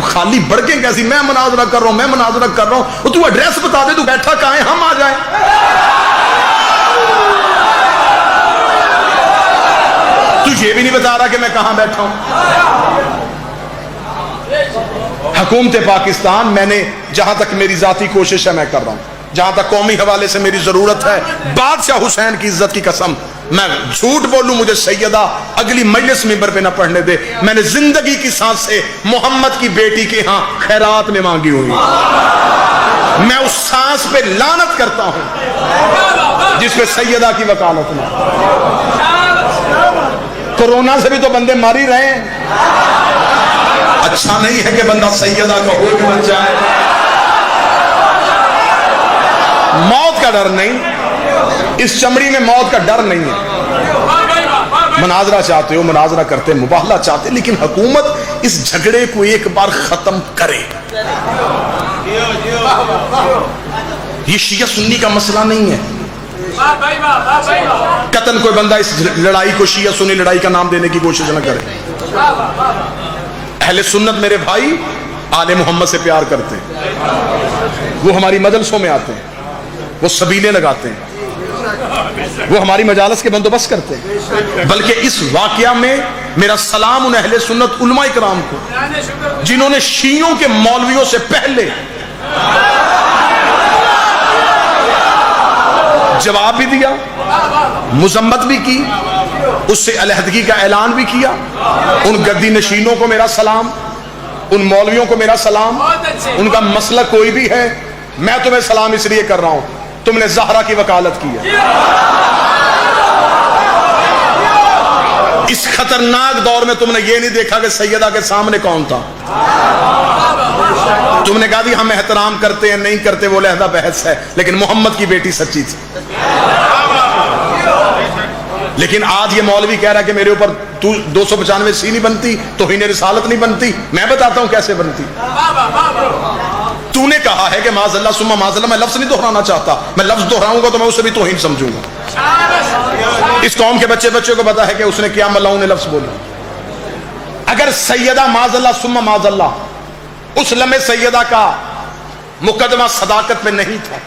خالی بڑکیں کیسی، میں مناظرہ کر رہا ہوں، میں مناظرہ کر رہا ہوں، تو ایڈریس بتا دے، تو بیٹھا کہاں ہے، ہم آ جائیں۔ تو یہ بھی نہیں بتا رہا کہ میں کہاں بیٹھا ہوں۔ حکومت پاکستان، میں نے جہاں تک میری ذاتی کوشش ہے میں کر رہا ہوں، جہاں تک قومی حوالے سے میری ضرورت ہے، بادشاہ حسین کی عزت کی قسم میں جھوٹ بولوں مجھے سیدہ اگلی مجلس ممبر پہ نہ پڑھنے دے، میں نے زندگی کی سانس سے محمد کی بیٹی کے ہاں خیرات میں مانگی ہوئی، میں اس سانس پہ لعنت کرتا ہوں جس پہ سیدہ کی وکالت میں۔ کورونا سے بھی تو بندے مار ہی رہے ہیں، اچھا نہیں ہے کہ بندہ سیدہ کا حکم بن جائے۔ موت کا ڈر نہیں، اس چمڑی میں موت کا ڈر نہیں ہے۔ مناظرہ چاہتے ہو مناظرہ کرتے، مباہلہ چاہتے، لیکن حکومت اس جھگڑے کو ایک بار ختم کرے۔ یہ شیعہ سنی کا مسئلہ نہیں ہے، قطعاً کوئی بندہ اس لڑائی کو شیعہ سنی لڑائی کا نام دینے کی کوشش نہ کرے۔ اہل سنت میرے بھائی آل محمد سے پیار کرتے ہیں، وہ ہماری مجلسوں میں آتے ہیں، وہ سبیلیں لگاتے ہیں، وہ ہماری مجالس کے بندوبست کرتے ہیں۔ بلکہ اس واقعہ میں میرا سلام ان اہل سنت علماء کرام کو جنہوں نے شیعوں کے مولویوں سے پہلے جواب بھی دیا، مذمت بھی کی، اس سے علیحدگی کا اعلان بھی کیا۔ ان گدی نشینوں کو میرا سلام، ان مولویوں کو میرا سلام۔ ان کا مسئلہ کوئی بھی ہے، میں تمہیں سلام اس لیے کر رہا ہوں، تم نے زہرا کی وکالت کی ہے۔ اس خطرناک دور میں تم نے یہ نہیں دیکھا کہ سیدہ کے سامنے کون تھا، تم نے کہا دی ہم احترام کرتے ہیں نہیں کرتے وہ علیحدہ بحث ہے، لیکن محمد کی بیٹی سچی تھی۔ لیکن آج یہ مولوی کہہ رہا ہے کہ میرے اوپر 295 سی نہیں بنتی، توہین رسالت نہیں بنتی، میں بتاتا ہوں کیسے بنتی۔ تو نے کہا ہے کہ معاذ اللہ ثم معاذ اللہ، میں لفظ نہیں دہرانا چاہتا، میں لفظ دہراؤں گا تو میں اسے بھی توہین سمجھوں گا۔ اس قوم کے بچے کو پتا ہے کہ اس نے کیا ملاؤں نے لفظ بولا۔ اگر سیدہ معاذ اللہ ثم معاذ اللہ اس لمحے سیدہ کا مقدمہ صداقت پہ نہیں تھا،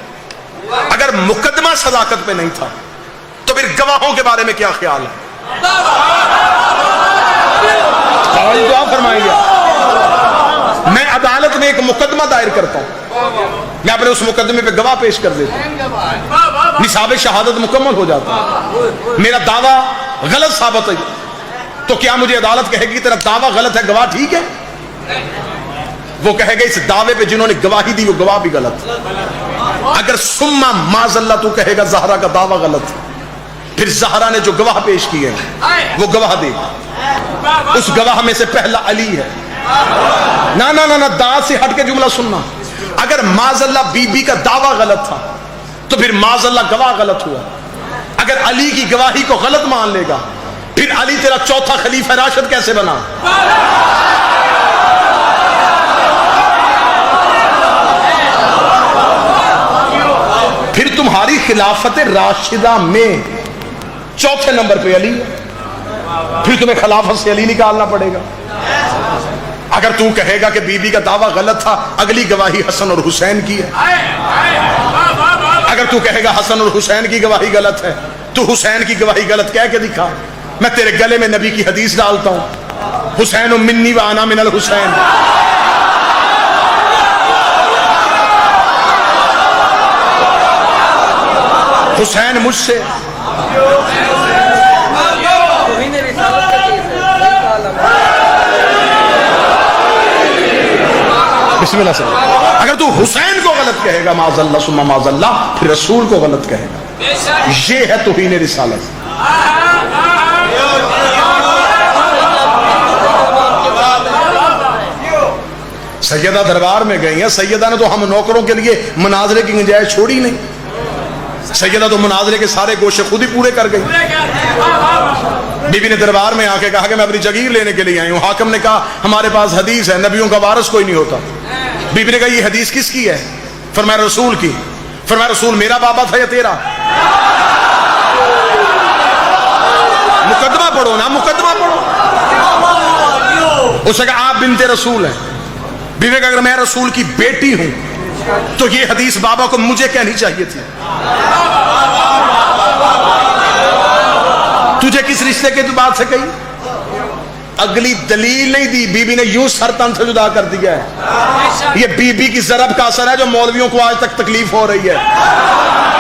اگر مقدمہ صداقت پہ نہیں تھا تو پھر گواہوں کے بارے میں کیا خیال ہے؟ دعا فرمائیں گے۔ میں عدالت میں ایک مقدمہ دائر کرتا ہوں، میں اپنے اس مقدمے پہ گواہ پیش کر دیتا ہوں، نصاب شہادت مکمل ہو جاتا ہے، میرا دعویٰ غلط ثابت ہے تو کیا مجھے عدالت کہے گی تیرا دعویٰ غلط ہے، گواہ ٹھیک ہے؟ وہ کہے گا اس دعوے پہ جنہوں نے گواہی دی وہ گواہ بھی غلط۔ اگر ثم معاذ اللہ تو کہے گا زہرا کا دعویٰ غلط ہے، پھر زہرا نے جو گواہ پیش کیے ہیں وہ گواہ دے گا، اس گواہ میں سے پہلا علی ہے۔ نہ داد سے ہٹ کے جملہ سننا، اگر معاذ اللہ بی بی کا دعویٰ غلط تھا تو پھر معاذ اللہ گواہ غلط ہوا۔ اگر علی کی گواہی کو غلط مان لے گا پھر علی تیرا چوتھا خلیفہ راشد کیسے بنا؟ پھر تمہاری خلافت راشدہ میں چوتھے نمبر پہ علی ہے، پھر تمہیں خلافت سے علی نکالنا پڑے گا۔ اگر تو کہے گا کہ بی بی کا دعویٰ غلط تھا، اگلی گواہی حسن اور حسین کی ہے۔ اگر تو کہے گا حسن اور حسین کی گواہی غلط ہے تو حسین کی گواہی غلط کہہ کے دکھا، میں تیرے گلے میں نبی کی حدیث ڈالتا ہوں، حسین منی وانا من الحسین۔ حسین مجھ سے، بسم اللہ سے، اگر تو حسین کو غلط کہے گا معاذ اللہ ثم معاذ اللہ، پھر رسول کو غلط کہے گا، یہ ہے توہین رسالت۔ سیدہ دربار میں گئی ہیں، سیدہ نے تو ہم نوکروں کے لیے مناظرے کی گنجائش چھوڑی نہیں، سیدہ تو مناظرے کے سارے گوشے خود ہی پورے کر گئی۔ بی بی نے دربار میں آ کے کہا کہ میں اپنی جگیر لینے کے لیے آئی ہوں۔ حاکم نے کہا ہمارے پاس حدیث ہے نبیوں کا وارث کوئی نہیں ہوتا۔ بی بی نے کہا یہ حدیث کس کی ہے؟ فرمایا رسول کی۔ فرمایا رسول میرا بابا تھا یا تیرا؟ پڑھو نا، مقدمہ پڑھو۔ اس نے کہا آپ بنت رسول ہیں، بیوی کہ اگر میں رسول کی بیٹی ہوں تو یہ حدیث بابا کو مجھے کہنی چاہیے تھی. تجھے کس رشتے کے بات سے کہی؟ اگلی دلیل نہیں دی، بی بی نے یوں سر تن سے جدا کر دیا ہے. یہ بی بی کی ضرب کا اثر ہے جو مولویوں کو آج تک تکلیف ہو رہی ہے.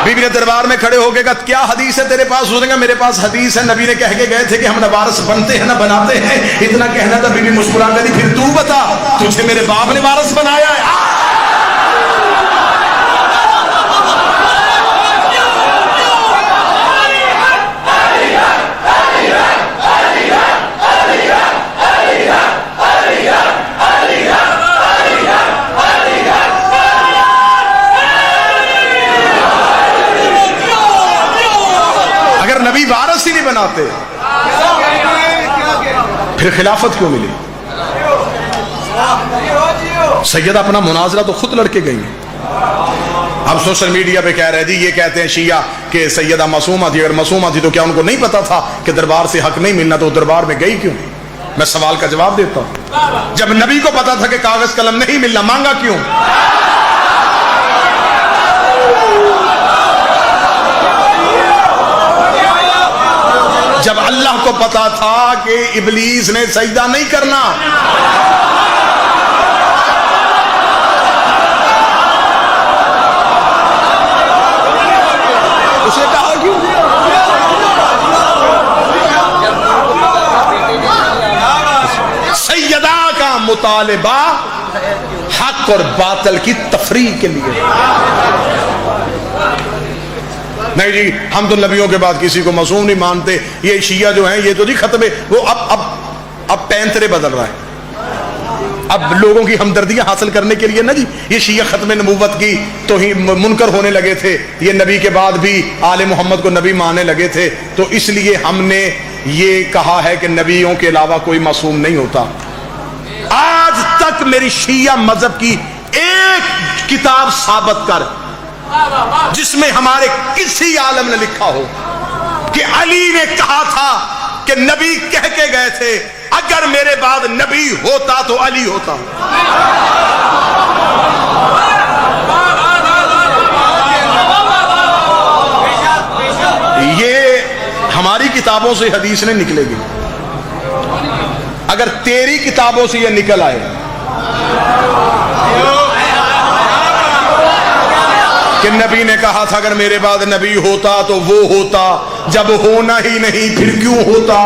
بی بی نے دربار میں کھڑے ہو کے کہا کیا حدیث ہے تیرے پاس؟ اس نے کہا میرے پاس حدیث ہے، نبی نے کہہ کے گئے تھے کہ ہم نہ وارث بنتے ہیں نہ بناتے ہیں. اتنا کہنا تھا. بی بی مسکرا کر دی پھر تو بتا تجھے میرے باپ نے وارث بنایا ہے؟ نبی وارث ہی نہیں بناتے پھر خلافت کیوں ملی؟ سیدہ اپنا مناظرہ تو خود لڑکے گئی. اب سوشل میڈیا پہ کہہ رہے جی یہ کہتے ہیں شیعہ کہ سیدہ معصومہ تھی. اگر معصومہ تھی تو کیا ان کو نہیں پتا تھا کہ دربار سے حق نہیں ملنا؟ تو دربار میں گئی کیوں؟ میں سوال کا جواب دیتا ہوں. جب نبی کو پتا تھا کہ کاغذ قلم نہیں ملنا مانگا کیوں؟ جب اللہ کو پتا تھا کہ ابلیس نے سجدہ نہیں کرنا. اسے کہا کیوں؟ سیدہ کا مطالبہ حق اور باطل کی تفریق کے لیے. نہیں جی ہم تو نبیوں کے بعد کسی کو معصوم نہیں مانتے. یہ شیعہ جو ہیں یہ تو جی ختم ہے وہ اب پینترے بدل رہا ہے. اب لوگوں کی ہمدردیاں حاصل کرنے کے لیے نا جی یہ شیعہ ختم نبوت کی تو ہی منکر ہونے لگے تھے. یہ نبی کے بعد بھی آل محمد کو نبی ماننے لگے تھے. تو اس لیے ہم نے یہ کہا ہے کہ نبیوں کے علاوہ کوئی معصوم نہیں ہوتا. آج تک میری شیعہ مذہب کی ایک کتاب ثابت کر جس میں ہمارے کسی عالم نے لکھا ہو کہ علی نے کہا تھا کہ نبی کہہ کے گئے تھے اگر میرے بعد نبی ہوتا تو علی ہوتا. یہ ہماری کتابوں سے حدیث نہیں نکلے گی. اگر تیری کتابوں سے یہ نکل آئے کہ نبی نے کہا تھا اگر میرے بعد نبی ہوتا تو وہ ہوتا، جب ہونا ہی نہیں پھر کیوں ہوتا؟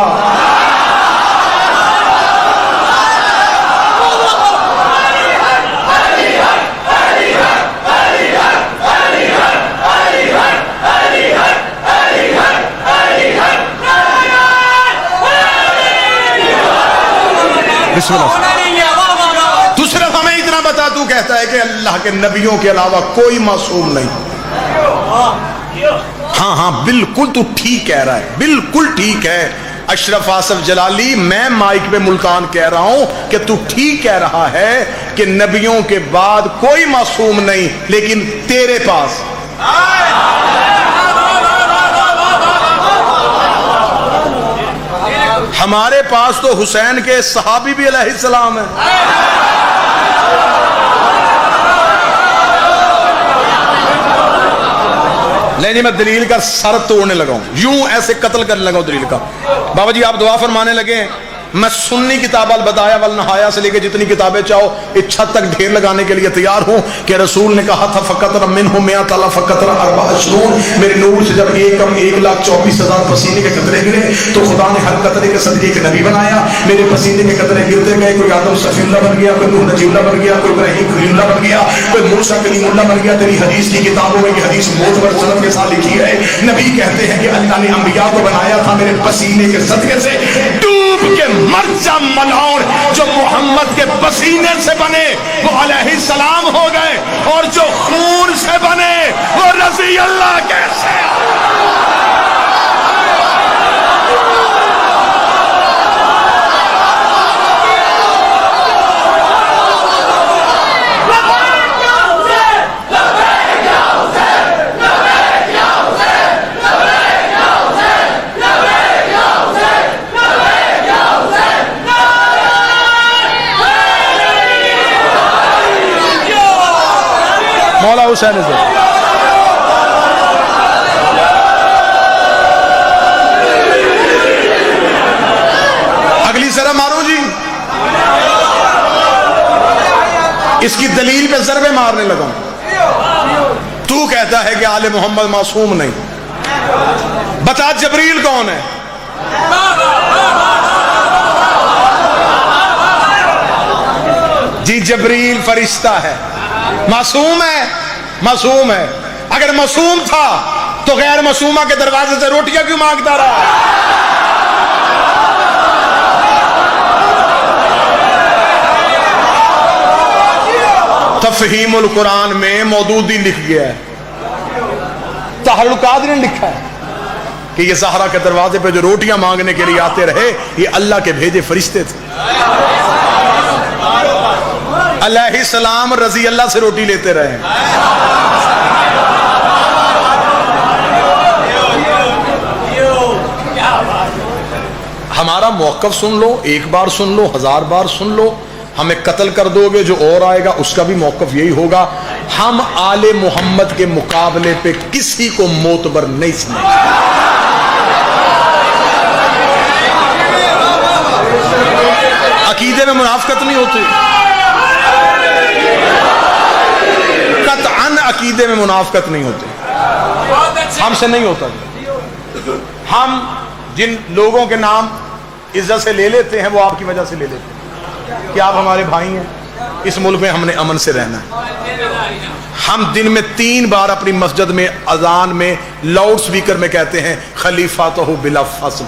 بسم اللہ. تو صرف ہمیں اتنا بتا تو کہتا ہے کہ اللہ کے نبیوں کے علاوہ کوئی معصوم نہیں. ہاں بالکل تو ٹھیک کہہ رہا ہے، بالکل ٹھیک ہے. اشرف آصف جلالی میں مائک پہ ملتان کہہ رہا ہوں کہ تو ٹھیک کہہ رہا ہے کہ نبیوں کے بعد کوئی معصوم نہیں، لیکن تیرے پاس ہمارے پاس تو حسین کے صحابی بھی علیہ السلام ہیں. نہیں میں دلیل کا سر توڑنے لگا ہوں، یوں ایسے قتل کرنے لگا ہوں دلیل کا. بابا جی آپ دعا فرمانے لگے. میں سنی کتاب البدایہ والنہایہ سے لے کے جتنی کتابیں چاہو اس چھت تک ڈھیر لگانے کے لیے تیار ہوں کہ رسول نے کہا تھا فقطر منہم مئۃ الف فقطر 24 میرے نور سے جب 1,24,000 پسینے کے قطرے گرے تو خدا نے ہر قطرے کے صدقے ایک نبی بنایا. میرے پسینے کے قطرے گرتے گئے، کوئی آدم صفی اللہ بن گیا، کوئی نوح نجی اللہ بن گیا، کوئی ابراہیم خلیل اللہ بن گیا، کوئی موسیٰ کلیم اللہ بن گیا. تیری حدیث کی کتابوں میں یہ حدیث معتبر سند کے ساتھ لکھی ہے. نبی کہتے ہیں کہ اللہ نے انبیاء کو بنایا تھا میرے پسینے کے صدقے سے. ڈوب کے مر جا ملعون، جو محمد کے پسینے سے بنے وہ علیہ السلام ہو گئے، اور جو خون سے بنے وہ رضی اللہ کیسے؟ مولا حسین سے اگلی سرہ مارو جی. اس کی دلیل پہ ضربے مارنے لگا. تو کہتا ہے کہ آل محمد معصوم نہیں. بتا جبریل کون ہے؟ جی جبریل فرشتہ ہے. معصوم ہے؟ معصوم ہے. اگر معصوم تھا تو غیر معصومہ کے دروازے سے روٹیاں کیوں مانگتا رہا؟ تفہیم القرآن میں مودودی لکھ گیا ہے. طاہر القادری نے لکھا ہے کہ یہ زہرا کے دروازے پہ جو روٹیاں مانگنے کے لیے آتے رہے یہ اللہ کے بھیجے فرشتے تھے. علیہ السلام رضی اللہ سے روٹی لیتے رہے. ہمارا موقف سن لو, ایک بار سن لو, 1000 بار سن لو. ہمیں قتل کر دو گے, جو اور آئے گا اس کا بھی موقف یہی ہوگا. ہم آل محمد کے مقابلے پہ کسی کو معتبر نہیں سمجھتے. عقیدے میں منافقت نہیں ہوتی. قطعاً عقیدے میں منافقت نہیں ہوتی. ہم سے نہیں ہوتا. ہم جن لوگوں کے نام عزت سے لے لیتے ہیں وہ آپ کی وجہ سے لے لیتے ہیں کہ آپ ہمارے بھائی ہیں. اس ملک میں ہم نے امن سے رہنا ہے. ہم دن میں 3 بار اپنی مسجد میں اذان میں لاؤڈ سپیکر میں کہتے ہیں خلیفاتہ بلا فاصل.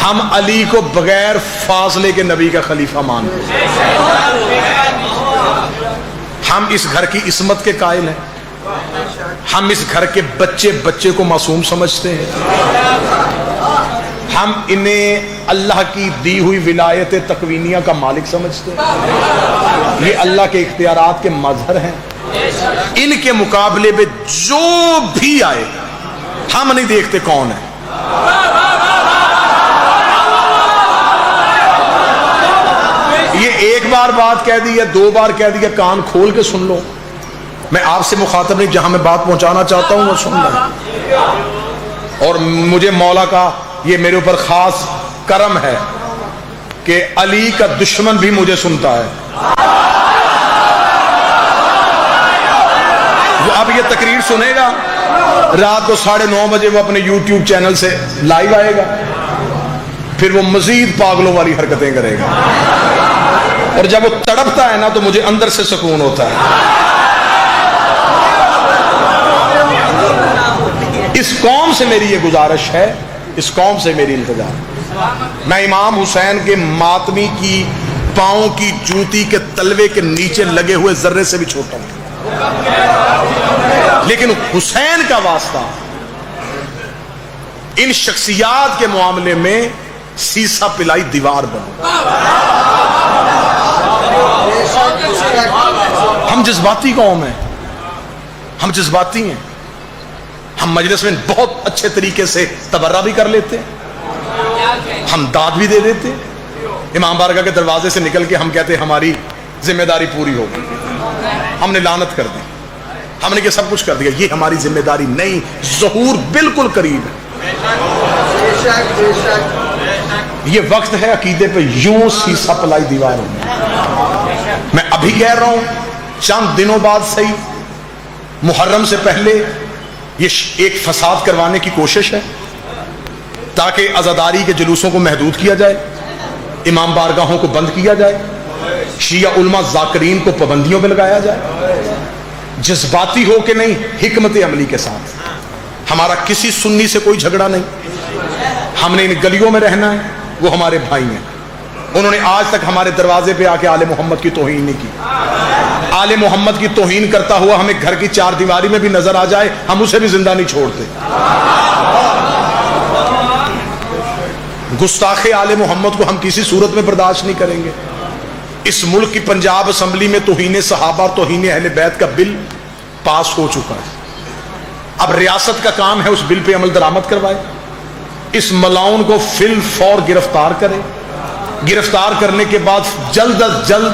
ہم علی کو بغیر فاصلے کے نبی کا خلیفہ مانتے ہیں. ہم اس گھر کی عصمت کے قائل ہیں. ہم اس گھر کے بچے کو معصوم سمجھتے ہیں. ہم انہیں اللہ کی دی ہوئی ولایت تکوینیہ کا مالک سمجھتے ہیں. یہ اللہ کے اختیارات کے مظہر ہیں. ان کے مقابلے میں جو بھی آئے ہم نہیں دیکھتے کون ہے. یہ ایک بار بات کہہ دی یا 2 بار کہہ دی, کان کھول کے سن لو. میں آپ سے مخاطب نہیں, جہاں میں بات پہنچانا چاہتا ہوں وہ سن لو. اور مجھے مولا کا یہ میرے اوپر خاص کرم ہے کہ علی کا دشمن بھی مجھے سنتا ہے. وہ اب یہ تقریر سنے گا, رات کو 9:30 بجے وہ اپنے یوٹیوب چینل سے لائیو آئے گا, پھر وہ مزید پاگلوں والی حرکتیں کرے گا. اور جب وہ تڑپتا ہے نا تو مجھے اندر سے سکون ہوتا ہے. اس قوم سے میری یہ گزارش ہے, اس قوم سے میری التجا. میں امام حسین کے ماتمی کی پاؤں کی جوتی کے تلوے کے نیچے لگے ہوئے ذرے سے بھی چھوٹا ہوں, لیکن حسین کا واسطہ ان شخصیات کے معاملے میں سیسا پلائی دیوار بنو. ہم جذباتی قوم ہیں, ہم جذباتی ہیں. ہم مجلس میں بہت اچھے طریقے سے تبرہ بھی کر لیتے, ہم داد بھی دے دیتے. امام بارگاہ کے دروازے سے نکل کے ہم کہتے ہماری ذمہ داری پوری ہو گئی, ہم نے لعنت کر دی, ہم نے یہ سب کچھ کر دیا. یہ ہماری ذمہ داری نہیں, ظہور بالکل قریب ہے. یہ وقت ہے عقیدے پہ یوں سیسا پلائی دیوار ہوگی. میں ابھی کہہ رہا ہوں, چند دنوں بعد صحیح, محرم سے پہلے یہ ایک فساد کروانے کی کوشش ہے تاکہ عزاداری کے جلوسوں کو محدود کیا جائے, امام بارگاہوں کو بند کیا جائے, شیعہ علماء ذاکرین کو پابندیوں پہ لگایا جائے. جذباتی ہو کے نہیں, حکمت عملی کے ساتھ. ہمارا کسی سنی سے کوئی جھگڑا نہیں. ہم نے ان گلیوں میں رہنا ہے, وہ ہمارے بھائی ہیں. انہوں نے آج تک ہمارے دروازے پہ آ کے آل محمد کی توہین نہیں کی. آل محمد کی توہین کرتا ہوا ہمیں گھر کی 4 دیواری میں بھی نظر آ جائے, ہم اسے بھی زندہ نہیں چھوڑتے. گستاخ آل محمد کو ہم کسی صورت میں برداشت نہیں کریں گے. اس ملک کی پنجاب اسمبلی میں توہین صحابہ, توہین اہل بیت کا بل پاس ہو چکا ہے. اب ریاست کا کام ہے اس بل پہ عمل درآمد کروائے, اس ملاؤن کو فی الفور گرفتار کرے, گرفتار کرنے کے بعد جلد از جلد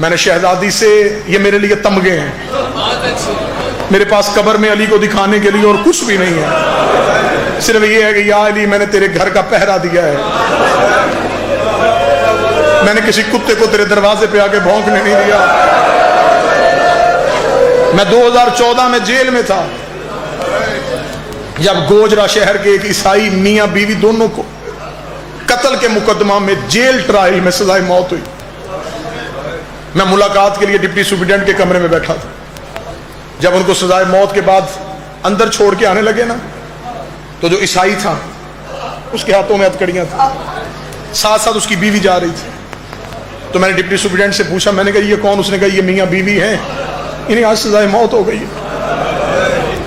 میں نے شہزادی سے، یہ میرے لیے تمغے ہیں، میرے پاس قبر میں علی کو دکھانے کے لیے اور کچھ بھی نہیں ہے، صرف یہ ہے کہ یا علی میں نے تیرے گھر کا پہرا دیا ہے، میں نے کسی کتے کو تیرے دروازے پہ آ کے بھونکنے نہیں دیا۔ میں 2014 میں جیل میں تھا جب گوجرا شہر کے ایک عیسائی میاں بیوی دونوں کو قتل کے مقدمہ میں جیل ٹرائل میں سزائے موت ہوئی۔ میں ملاقات کے لیے ڈپٹی سپرنٹینڈنٹ کے کمرے میں بیٹھا تھا۔ جب ان کو سزائے موت کے بعد اندر چھوڑ کے آنے لگے نا، تو جو عیسائی تھا اس کے ہاتھوں میں ہتھکڑیاں تھیں، ساتھ ساتھ اس کی بیوی جا رہی تھی۔ تو میں نے ڈپٹی سپرنٹینڈنٹ سے پوچھا، میں نے کہا یہ کون؟ اس نے کہا یہ میاں بیوی ہیں، انہیں آج سزائے موت ہو گئی ہے۔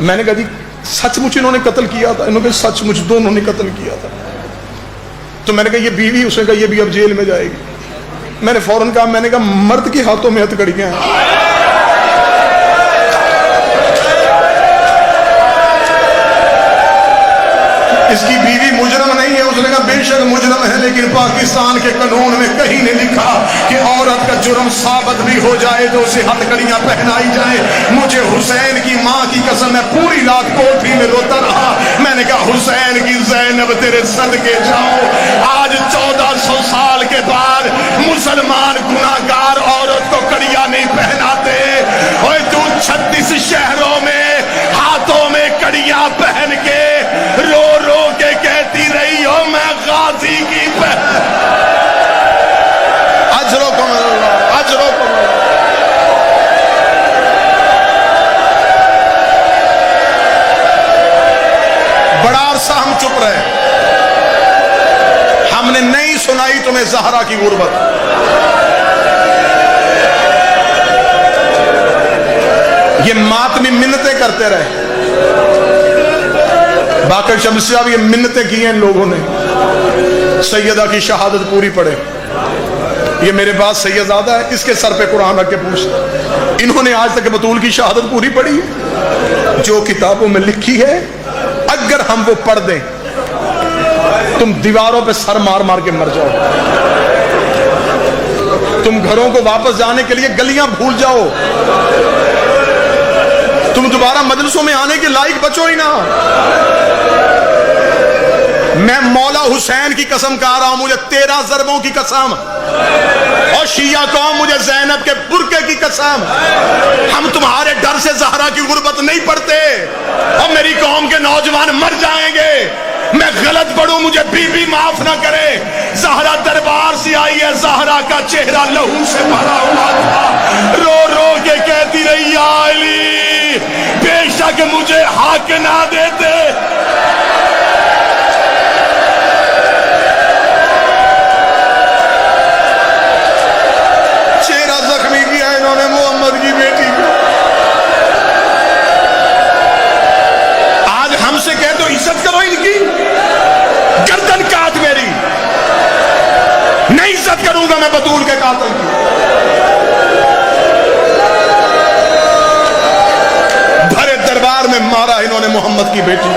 میں نے کہا جی سچ مچ انہوں نے قتل کیا تھا؟ انہوں نے کہا سچ مچ دونوں نے قتل کیا تھا۔ تو میں نے کہا یہ بیوی؟ اس نے کہا یہ بھی اب جیل میں جائے گی۔ میں نے فوراً کہا، میں نے کہا مرد کے ہاتھوں میں ہتھکڑیاں ہیں، اس کی بیوی مجرم نہیں ہے۔ اس نے کہا بے شک مجرم ہے، لیکن پاکستان کے قانون میں کہیں نہیں لکھا کہ عورت کا جرم ثابت بھی ہو جائے تو اسے ہتھکڑیاں پہنائی جائے۔ مجھے حسین کی ماں کی قسم ہے، پوری رات کوٹھی میں روتا رہا۔ میں نے کہا حسین کی زینب تیرے صدقے جاؤ، آج 1400 سال کے بعد مسلمان گناہگار عورت کو کڑیاں نہیں پہناتے۔ اور تو 36 شہروں میں ہاتھوں میں کڑیاں پہن کے رو رو کے کہتی رہی ہو میں غازی کی بہن۔ اجرکم اللہ، اجرکم اللہ۔ بڑا عرصہ ہم چپ رہے، ہم نے نہیں سنائی تمہیں زہرا کی غربت۔ یہ ماتمی منتیں کرتے رہے، باقر شمس صاحب یہ منتیں کی ہیں ان لوگوں نے، سیدہ کی شہادت پوری پڑے۔ یہ میرے پاس سیدزادہ ہے، اس کے سر پہ قرآن رکھ کے پوچھ، انہوں نے آج تک بطول کی شہادت پوری پڑھی ہے؟ جو کتابوں میں لکھی ہے اگر ہم وہ پڑھ دیں تم دیواروں پہ سر مار مار کے مر جاؤ، تم گھروں کو واپس جانے کے لیے گلیاں بھول جاؤ، تم دوبارہ مجلسوں میں آنے کے لائق بچو ہی نہ۔ میں مولا حسین کی قسم کہہ رہا ہوں، مجھے 13 ضربوں کی قسم، اور شیعہ قوم مجھے زینب کے برقعے کی قسم، ہم تمہارے ڈر سے زہرا کی غربت نہیں پڑھتے، اور میری قوم کے نوجوان مر جائیں گے۔ میں غلط پڑھوں مجھے بی بی معاف نہ کرے۔ زہرا دربار سے آئی ہے، زہرا کا چہرہ لہو سے بھرا ہوا تھا، رو رو کے کہتی رہی یا علی بے شک مجھے حق نہ دیتے۔ چہرہ زخمی کیا انہوں نے محمد کی بیٹی کو۔ آج ہم سے کہہ دو عزت کرو ان کی، گردن کاٹ میری، نہیں عزت کروں گا میں بطول کے قاتل کی۔ بھرے دربار میں مارا انہوں نے محمد کی بیٹی۔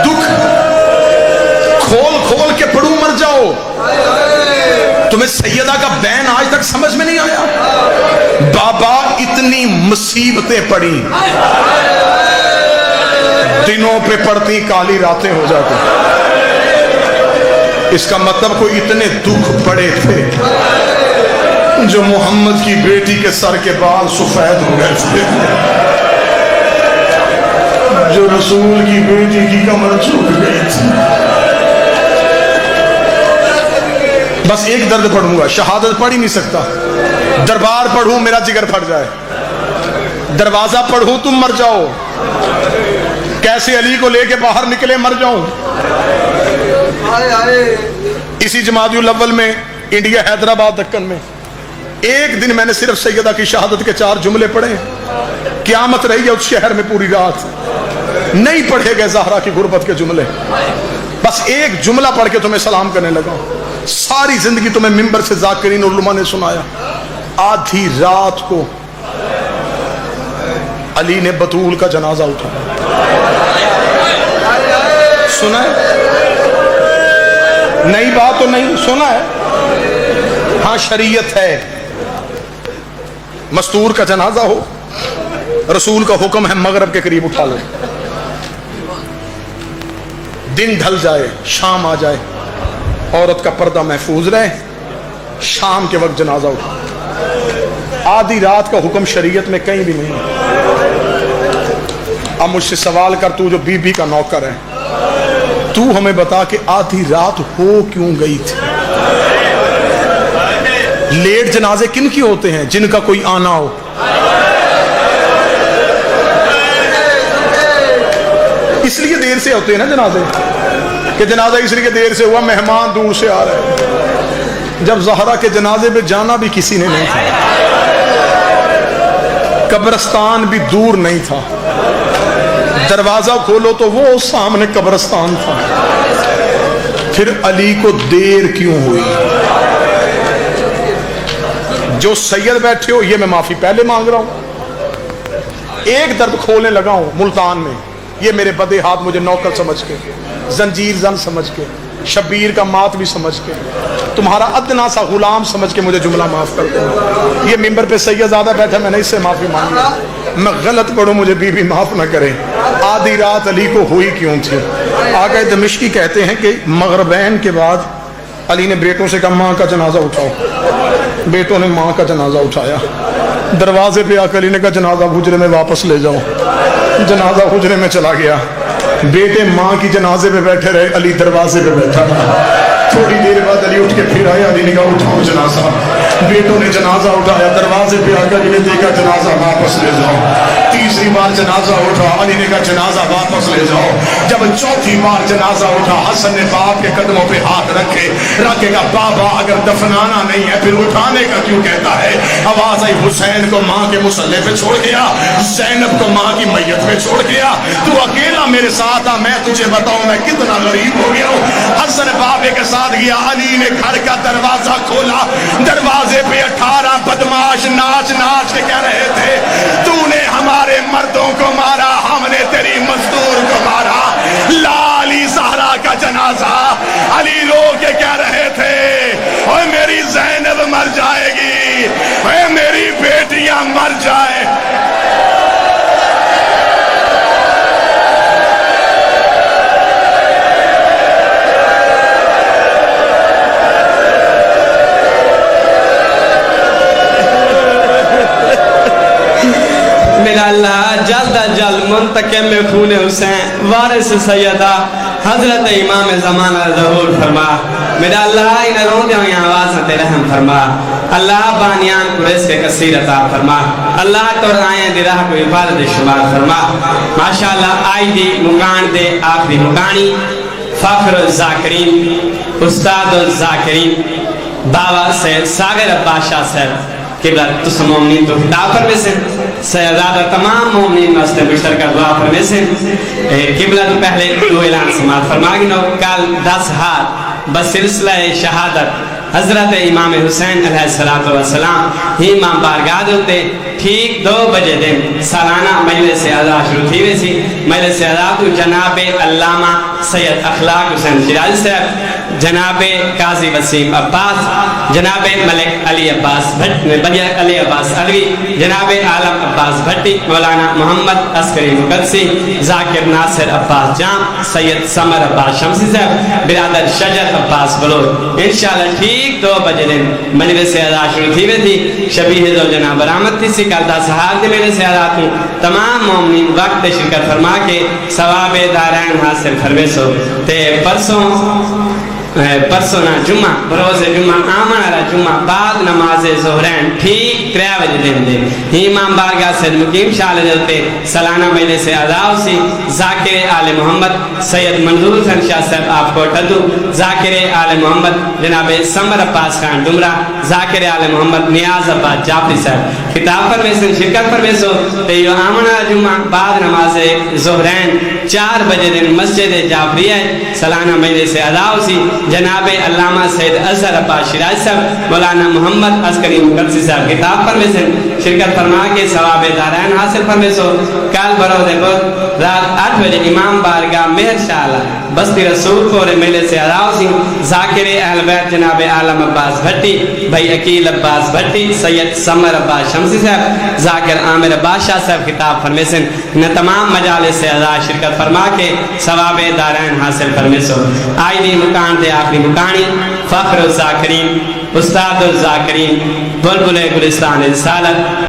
دکھ کھول کھول کے پڑھوں مر جاؤ۔ تمہیں سیدہ کا بین آج تک سمجھ میں نہیں آیا؟ بابا اتنی مصیبتیں پڑی، دنوں پہ پڑتی کالی راتیں ہو جاتی، اس کا مطلب کوئی اتنے دکھ پڑے تھے جو محمد کی بیٹی کے سر کے بال سفید ہو گئے تھے، جو رسول کی بیٹی کی کمر جھک گئی تھی۔ بس ایک درد پڑھوں گا، شہادت پڑھ ہی نہیں سکتا، دربار پڑھوں میرا جگر پھٹ جائے، دروازہ پڑھوں تم مر جاؤ، کیسے علی کو لے کے باہر نکلے مر جاؤں۔ اسی جمادی الاول میں انڈیا حیدرآباد دکن میں ایک دن میں نے صرف سیدہ کی شہادت کے 4 جملے پڑھے، قیامت رہی ہے اس شہر میں پوری رات، نہیں پڑھے گئے زہرا کی غربت کے جملے، بس ایک جملہ پڑھ کے تمہیں سلام کرنے لگا۔ ساری زندگی تمہیں ممبر سے ذاکرین علماء نے سنایا، آدھی رات کو علی نے بطول کا جنازہ اٹھایا، سنا ہے؟ نئی بات تو نہیں سنا ہے؟ ہاں شریعت ہے، مستور کا جنازہ ہو، رسول کا حکم ہے مغرب کے قریب اٹھا لو، دن ڈھل جائے شام آ جائے عورت کا پردہ محفوظ رہے، شام کے وقت جنازہ اٹھا۔ آدھی رات کا حکم شریعت میں کہیں بھی نہیں۔ اب مجھ سے سوال کر، تو جو بی بی کا نوکر ہے، تو ہمیں بتا کہ آدھی رات ہو کیوں گئی تھی؟ لیٹ جنازے کن کی ہوتے ہیں؟ جن کا کوئی آنا ہو۔ اس لیے دیر سے ہوتے ہیں نا جنازے، کہ جنازہ اس لیے دیر سے ہوا، مہمان دور سے آ رہے ہیں۔ جب زہرا کے جنازے پہ جانا بھی کسی نے نہیں تھا، قبرستان بھی دور نہیں تھا، دروازہ کھولو تو وہ سامنے قبرستان تھا، پھر علی کو دیر کیوں ہوئی؟ جو سید بیٹھے ہو، یہ میں معافی پہلے مانگ رہا ہوں، ایک درد کھولنے لگا ہوں ملتان میں، یہ میرے بدے ہاتھ مجھے نوکر سمجھ کے، زنجیر زن سمجھ کے، شبیر کا مات بھی سمجھ کے، تمہارا ادنا سا غلام سمجھ کے مجھے جملہ معاف کر دو۔ یہ ممبر پہ سید زیادہ بیٹھا، میں نے اس سے معافی مانگی، میں غلط پڑھوں مجھے بی بی معاف نہ کرے۔ آدھی رات علی کو ہوئی کیوں تھی؟ آقا دمشقی کہتے ہیں کہ مغربین کے بعد علی نے بیٹوں سے کہا ماں کا جنازہ اٹھاؤ، بیٹوں نے ماں کا جنازہ اٹھایا، دروازے پہ آ کر علی نے کہا جنازہ حجرے میں واپس لے جاؤ، جنازہ حجرے میں چلا گیا، بیٹے ماں کی جنازے پہ بیٹھے رہے، علی دروازے پہ بیٹھا تھا۔ تھوڑی دیر بعد علی اٹھ کے پھر آیا، علی نے کہا اٹھاؤ جنازہ، بیٹوں نے جنازہ اٹھایا، دروازے پہ آ کر علی نے دیکھا جنازہ واپس لے جاؤ، تیسری بار جنازہ اٹھا، علی نے کہا جنازہ واپس لے جاؤ، جب چوتھی بار جنازہ اٹھا، حسن نے باپ کے قدموں پہ ہاتھ رکھے گا، بابا اگر دفنانا نہیں ہے پھر اٹھانے کا کیوں کہتا ہے؟ آواز آئی حسین کو ماں کے مصلی پہ چھوڑ گیا، زینب کو ماں کی میت پہ چھوڑ گیا، تو اکیلا میرے ساتھ آ، میں تجھے بتاؤں میں کتنا غریب ہو گیا ہوں۔ حسن بابے کے ساتھ گیا، علی نے گھر کا دروازہ کھولا، دروازے پہ 18 بدماش ناچ ناچ کے کہہ رہے تھے تو نے ہمارے مردوں کو مارا، ہم نے تیری مزدور کو مارا، لالی زہرا کا جنازہ۔ علی رو کے کہہ رہے تھے اوے میری زینب مر جائے گی، اوے میری بیٹیاں مر جائے۔ میرا اللہ جلد از جلد منتقم میں خون حسین وارث سیدہ حضرت امام زمانہ ظہور فرما۔ میرا اللہ انہیں رو دے ہوئی آواز تے رحم فرما۔ اللہ بانیان کو رزق کثیر عطا فرما۔ اللہ تو آئیں دی راہ کو عبادت شمار فرما۔ ماشاءاللہ آئی دی مکان دے آخری مکانی فخر الذاکرین استاد الذاکرین بابا سید ساگر عباس شاہ صاحب قبلہ تس مومنین تو خطاب فرمے سے سیدادہ تمام مومنین واسطے مشترکہ دعا فرمے سے قبلہ تو پہلے دو اعلان سماعت فرما گی نو کل 10 ہاتھ بسلسلہ شہادت حضرت امام حسین علیہ السلام ہی امام بارگاہ ہوتے ٹھیک 2 بجے دن سالانہ مجلس اعزا شروع تھی ویسی مجلس اعزا تو جناب علامہ سید اخلاق حسین شیرازی صاحب، جناب قاضی وسیم عباس، جناب ملک علی عباس علی عباس علوی، جناب عالم عباس بھٹی، مولانا محمد عسکری مقدسی، ذاکر ناصر عباس جام، سید سمر عباس شمسی صاحب، برادر شجر عباس بلوچ۔ انشاءاللہ ٹھیک 2 بجے دن مجلس اعزا شروع تھی ویسی شبیہ دو جناب برآمد تھی سی کل 10 ہاتھ دے میرے سے اعزا ہوں تمام مومنین وقت شرکت فرما کے ثواب دارین حاصل فرمے سو تے پرسوں نہ جمعہ بروز جمعہ آمن علی جمعہ بعد نماز ظہرین ٹھیک 3 بجے دن دے امام بارگاہ سید مقیم شاہ لدتے سالانہ مجلس اعزا سی ذاکر آل محمد سید منظور حسین شاہ صاحب آپ کو ٹھدو، ذاکر آل محمد جناب سمر عباس خان ڈمرہ، ذاکر آل محمد نیاز عباس جعفری صاحب خطاب پر میں سے شرکت پر میں سو تیو آمن علی جمعہ بعد نماز ظہرین 4 بجے دن مسجد جعفری ہے سالانہ مجلس اعزا سی جناب علامہ سید اظہر عباس شیرازی صاحب، مولانا محمد عسکری مقدسی صاحب خطاب پر میں سے شرکت فرما کے ثواب دارین حاصل فرمے سو کل بروز رات 8 بجے امام بارگاہ مہر شالا بستی رسول خور میلے سے اراؤسی ذاکر اہل بیت جناب عالم عباس بھٹی بھائی عقیل عباس بھٹی سید سمر عباس شمسی صاحب ذاکر عامر بادشاہ صاحب خطاب فرمیسن انہیں تمام مجالس سے اعضاء شرکت فرما کے ثواب دارین حاصل فرمیسو آئی دی مکان دے آخری مکانی فخر الذاکرین استاد الذاکرین بلبل گلستان رسالت